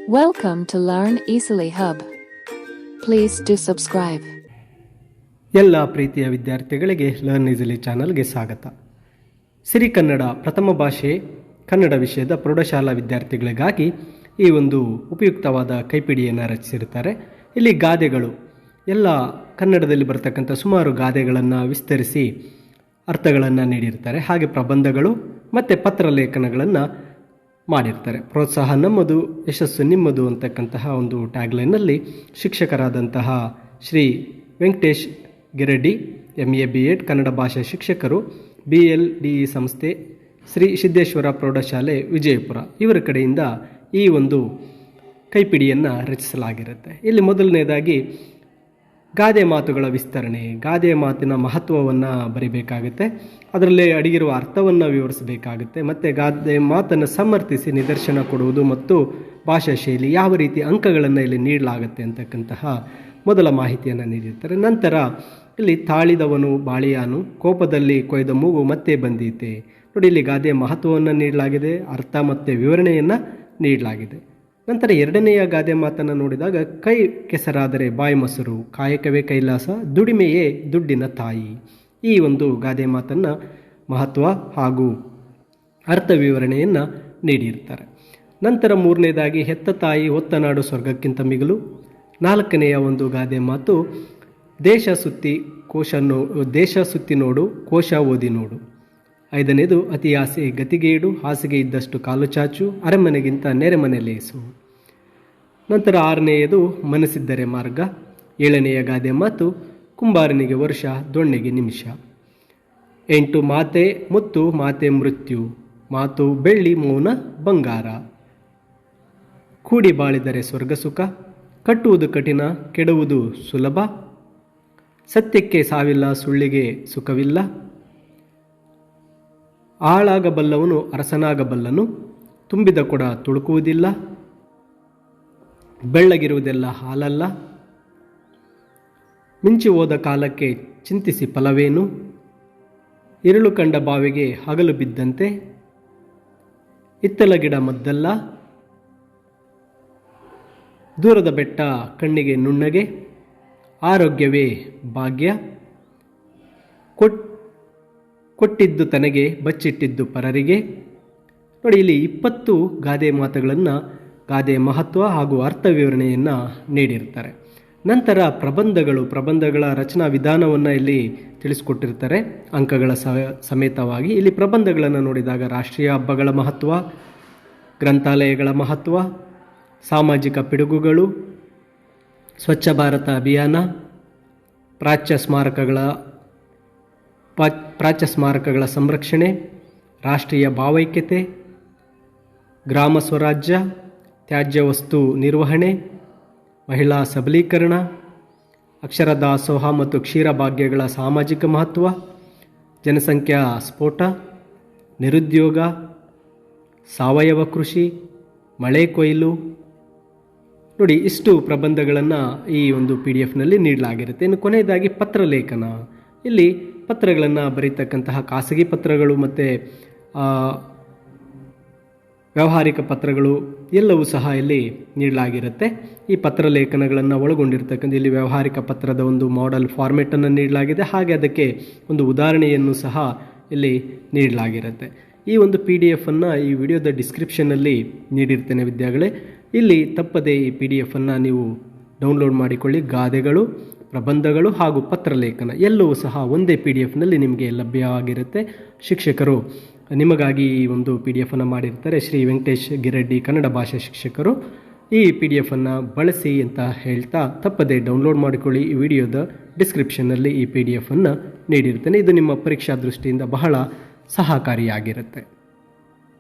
Welcome to Learn Easily Hub. Please do subscribe. ಎಲ್ಲ ಪ್ರೀತಿಯ ವಿದ್ಯಾರ್ಥಿಗಳಿಗೆ ಲರ್ನ್ ಈಸಿಲಿ ಚಾನಲ್ಗೆ ಸ್ವಾಗತ. ಸಿರಿ ಕನ್ನಡ ಪ್ರಥಮ ಭಾಷೆ ಕನ್ನಡ ವಿಷಯದ ಪ್ರೌಢಶಾಲಾ ವಿದ್ಯಾರ್ಥಿಗಳಿಗಾಗಿ ಈ ಒಂದು ಉಪಯುಕ್ತವಾದ ಕೈಪಿಡಿಯನ್ನು ರಚಿಸಿರುತ್ತಾರೆ. ಇಲ್ಲಿ ಗಾದೆಗಳು ಎಲ್ಲ ಕನ್ನಡದಲ್ಲಿ ಬರ್ತಕ್ಕಂಥ ಸುಮಾರು ಗಾದೆಗಳನ್ನು ವಿಸ್ತರಿಸಿ ಅರ್ಥಗಳನ್ನು ನೀಡಿರ್ತಾರೆ. ಹಾಗೆ ಪ್ರಬಂಧಗಳು ಮತ್ತು ಪತ್ರಲೇಖನಗಳನ್ನು ಮಾಡಿರ್ತಾರೆ. ಪ್ರೋತ್ಸಾಹ ನಮ್ಮದು, ಯಶಸ್ಸು ನಿಮ್ಮದು ಅಂತಕ್ಕಂತಹ ಒಂದು ಟ್ಯಾಗ್ಲೈನಲ್ಲಿ ಶಿಕ್ಷಕರಾದಂತಹ ಶ್ರೀ ವೆಂಕಟೇಶ್ ಗಿರಡ್ಡಿ MA B.Ed ಕನ್ನಡ ಭಾಷಾ ಶಿಕ್ಷಕರು, BLDE ಸಂಸ್ಥೆ, ಶ್ರೀ ಸಿದ್ದೇಶ್ವರ ಪ್ರೌಢಶಾಲೆ ವಿಜಯಪುರ ಇವರ ಕಡೆಯಿಂದ ಈ ಒಂದು ಕೈಪಿಡಿಯನ್ನು ರಚಿಸಲಾಗಿರುತ್ತೆ. ಇಲ್ಲಿ ಮೊದಲನೇದಾಗಿ ಗಾದೆ ಮಾತುಗಳ ವಿಸ್ತರಣೆ, ಗಾದೆ ಮಾತಿನ ಮಹತ್ವವನ್ನು ಬರಿಬೇಕಾಗುತ್ತೆ, ಅದರಲ್ಲಿ ಅಡಗಿರುವ ಅರ್ಥವನ್ನು ವಿವರಿಸಬೇಕಾಗುತ್ತೆ, ಮತ್ತು ಗಾದೆ ಮಾತನ್ನು ಸಮರ್ಥಿಸಿ ನಿದರ್ಶನ ಕೊಡುವುದು ಮತ್ತು ಭಾಷಾ ಶೈಲಿ ಯಾವ ರೀತಿ ಅಂಕಗಳನ್ನು ಇಲ್ಲಿ ನೀಡಲಾಗುತ್ತೆ ಅಂತಕ್ಕಂತಹ ಮೊದಲ ಮಾಹಿತಿಯನ್ನು ನೀಡಿರ್ತಾರೆ. ನಂತರ ಇಲ್ಲಿ ತಾಳಿದವನು ಬಾಳಿಯಾನು, ಕೋಪದಲ್ಲಿ ಕೊಯ್ದ ಮೂಗು ಮತ್ತೆ ಬಂದೀತೆ. ನೋಡಿ, ಇಲ್ಲಿ ಗಾದೆಯ ಮಹತ್ವವನ್ನು ನೀಡಲಾಗಿದೆ, ಅರ್ಥ ಮತ್ತು ವಿವರಣೆಯನ್ನು ನೀಡಲಾಗಿದೆ. ನಂತರ ಎರಡನೆಯ ಗಾದೆ ಮಾತನ್ನು ನೋಡಿದಾಗ ಕೈ ಕೆಸರಾದರೆ ಬಾಯಿ ಮೊಸರು, ಕಾಯಕವೇ ಕೈಲಾಸ, ದುಡಿಮೆಯೇ ದುಡ್ಡಿನ ತಾಯಿ. ಈ ಒಂದು ಗಾದೆ ಮಾತನ್ನು ಮಹತ್ವ ಹಾಗೂ ಅರ್ಥ ವಿವರಣೆಯನ್ನು ನೀಡಿರ್ತಾರೆ. ನಂತರ ಮೂರನೇದಾಗಿ ಹೆತ್ತ ತಾಯಿ ಹೊತ್ತ ನಾಡು ಸ್ವರ್ಗಕ್ಕಿಂತ ಮಿಗಿಲು. ನಾಲ್ಕನೆಯ ಒಂದು ಗಾದೆ ಮಾತು ದೇಶ ಸುತ್ತಿ ನೋಡು, ಕೋಶ ಓದಿ ನೋಡು. ಐದನೇದು ಅತಿ ಆಸೆ ಗತಿಗೇಡು, ಹಾಸಿಗೆ ಇದ್ದಷ್ಟು ಕಾಲು ಚಾಚು, ಅರಮನೆಗಿಂತ ನೆರೆಮನೆ ಲೇಸು. ನಂತರ ಆರನೆಯದು ಮನಸ್ಸಿದ್ದರೆ ಮಾರ್ಗ. ಏಳನೆಯ ಗಾದೆ ಮಾತು ಕುಂಬಾರನಿಗೆ ವರ್ಷ, ದೊಣ್ಣೆಗೆ ನಿಮಿಷ. 8 ಮಾತೆ ಮುತ್ತು, ಮಾತೆ ಮೃತ್ಯು, ಮಾತು ಬೆಳ್ಳಿ, ಮೌನ ಬಂಗಾರ. ಕೂಡಿ ಬಾಳಿದರೆ ಸ್ವರ್ಗ ಸುಖ, ಕಟ್ಟುವುದು ಕಠಿಣ, ಕೆಡುವುದು ಸುಲಭ. ಸತ್ಯಕ್ಕೆ ಸಾವಿಲ್ಲ, ಸುಳ್ಳಿಗೆ ಸುಖವಿಲ್ಲ. ಆಳಾಗಬಲ್ಲವನು ಅರಸನಾಗಬಲ್ಲನು, ತುಂಬಿದ ಕೊಡ ತುಳುಕುವುದಿಲ್ಲ. ಬೆಳ್ಳಗಿರುವುದೆಲ್ಲ ಹಾಲಲ್ಲ. ಮಿಂಚಿ ಹೋದ ಕಾಲಕ್ಕೆ ಚಿಂತಿಸಿ ಫಲವೇನು. ಇರುಳು ಕಂಡ ಬಾವಿಗೆ ಹಗಲು ಬಿದ್ದಂತೆ, ಇತ್ತಲ ಗಿಡ ಮದ್ದಲ್ಲ. ದೂರದ ಬೆಟ್ಟ ಕಣ್ಣಿಗೆ ನುಣ್ಣಗೆ, ಆರೋಗ್ಯವೇ ಭಾಗ್ಯ. ಕೊಟ್ಟಿದ್ದು ತನಗೆ, ಬಚ್ಚಿಟ್ಟಿದ್ದು ಪರರಿಗೆ. ನೋಡಿ, ಇಲ್ಲಿ 20 ಗಾದೆ ಮಾತುಗಳನ್ನು, ಗಾದೆ ಮಹತ್ವ ಹಾಗೂ ಅರ್ಥ ವಿವರಣೆಯನ್ನು ನೀಡಿರ್ತಾರೆ. ನಂತರ ಪ್ರಬಂಧಗಳ ರಚನಾ ವಿಧಾನವನ್ನು ಇಲ್ಲಿ ತಿಳಿಸ್ಕೊಟ್ಟಿರ್ತಾರೆ ಅಂಕಗಳ ಸಮೇತವಾಗಿ. ಇಲ್ಲಿ ಪ್ರಬಂಧಗಳನ್ನು ನೋಡಿದಾಗ ರಾಷ್ಟ್ರೀಯ ಹಬ್ಬಗಳ ಮಹತ್ವ, ಗ್ರಂಥಾಲಯಗಳ ಮಹತ್ವ, ಸಾಮಾಜಿಕ ಪಿಡುಗುಗಳು, ಸ್ವಚ್ಛ ಭಾರತ ಅಭಿಯಾನ, ಪ್ರಾಚ್ಯ ಸ್ಮಾರಕಗಳ ಸಂರಕ್ಷಣೆ, ರಾಷ್ಟ್ರೀಯ ಭಾವೈಕ್ಯತೆ, ಗ್ರಾಮ ಸ್ವರಾಜ್ಯ, ತ್ಯಾಜ್ಯ ವಸ್ತು ನಿರ್ವಹಣೆ, ಮಹಿಳಾ ಸಬಲೀಕರಣ, ಅಕ್ಷರ ದಾಸೋಹ ಮತ್ತು ಕ್ಷೀರ ಭಾಗ್ಯಗಳ ಸಾಮಾಜಿಕ ಮಹತ್ವ, ಜನಸಂಖ್ಯಾ ಸ್ಫೋಟ, ನಿರುದ್ಯೋಗ, ಸಾವಯವ ಕೃಷಿ, ಮಳೆ ಕೊಯ್ಲು. ನೋಡಿ, ಇಷ್ಟು ಪ್ರಬಂಧಗಳನ್ನು ಈ ಒಂದು PDF-ನಲ್ಲಿ ನೀಡಲಾಗಿರುತ್ತೆ. ಇನ್ನು ಕೊನೆಯದಾಗಿ ಪತ್ರಲೇಖನ. ಇಲ್ಲಿ ಪತ್ರಗಳನ್ನು ಬರೀತಕ್ಕಂತಹ ಖಾಸಗಿ ಪತ್ರಗಳು ಮತ್ತು ವ್ಯಾವಹಾರಿಕ ಪತ್ರಗಳು ಎಲ್ಲವೂ ಸಹ ಇಲ್ಲಿ ನೀಡಲಾಗಿರುತ್ತೆ. ಈ ಪತ್ರಲೇಖನಗಳನ್ನು ಒಳಗೊಂಡಿರ್ತಕ್ಕಂಥ ಇಲ್ಲಿ ವ್ಯಾವಹಾರಿಕ ಪತ್ರದ ಒಂದು ಮಾಡೆಲ್ ಫಾರ್ಮೆಟನ್ನು ನೀಡಲಾಗಿದೆ. ಹಾಗೆ ಅದಕ್ಕೆ ಒಂದು ಉದಾಹರಣೆಯನ್ನು ಸಹ ಇಲ್ಲಿ ನೀಡಲಾಗಿರುತ್ತೆ. ಈ ಒಂದು PDF-ಅನ್ನು ಈ ವಿಡಿಯೋದ ಡಿಸ್ಕ್ರಿಪ್ಷನ್ನಲ್ಲಿ ನೀಡಿರ್ತೇನೆ ವಿದ್ಯಾರ್ಥಿಗಳೇ. ಇಲ್ಲಿ ತಪ್ಪದೆ ಈ PDF-ಅನ್ನು ನೀವು ಡೌನ್ಲೋಡ್ ಮಾಡಿಕೊಳ್ಳಿ. ಗಾದೆಗಳು, ಪ್ರಬಂಧಗಳು ಹಾಗೂ ಪತ್ರಲೇಖನ ಎಲ್ಲವೂ ಸಹ ಒಂದೇ PDF-ನಲ್ಲಿ ನಿಮಗೆ ಲಭ್ಯವಾಗಿರುತ್ತೆ. ಶಿಕ್ಷಕರು ನಿಮಗಾಗಿ ಈ ಒಂದು PDF-ಅನ್ನು ಮಾಡಿರ್ತಾರೆ. ಶ್ರೀ ವೆಂಕಟೇಶ್ ಗಿರಡ್ಡಿ ಕನ್ನಡ ಭಾಷಾ ಶಿಕ್ಷಕರು. ಈ PDF-ಅನ್ನು ಬಳಸಿ ಅಂತ ಹೇಳ್ತಾ ತಪ್ಪದೆ ಡೌನ್ಲೋಡ್ ಮಾಡಿಕೊಳ್ಳಿ. ಈ ವಿಡಿಯೋದ ಡಿಸ್ಕ್ರಿಪ್ಷನ್ನಲ್ಲಿ ಈ PDF-ಅನ್ನು ನೀಡಿರ್ತೇನೆ. ಇದು ನಿಮ್ಮ ಪರೀಕ್ಷಾ ದೃಷ್ಟಿಯಿಂದ ಬಹಳ ಸಹಕಾರಿಯಾಗಿರುತ್ತೆ.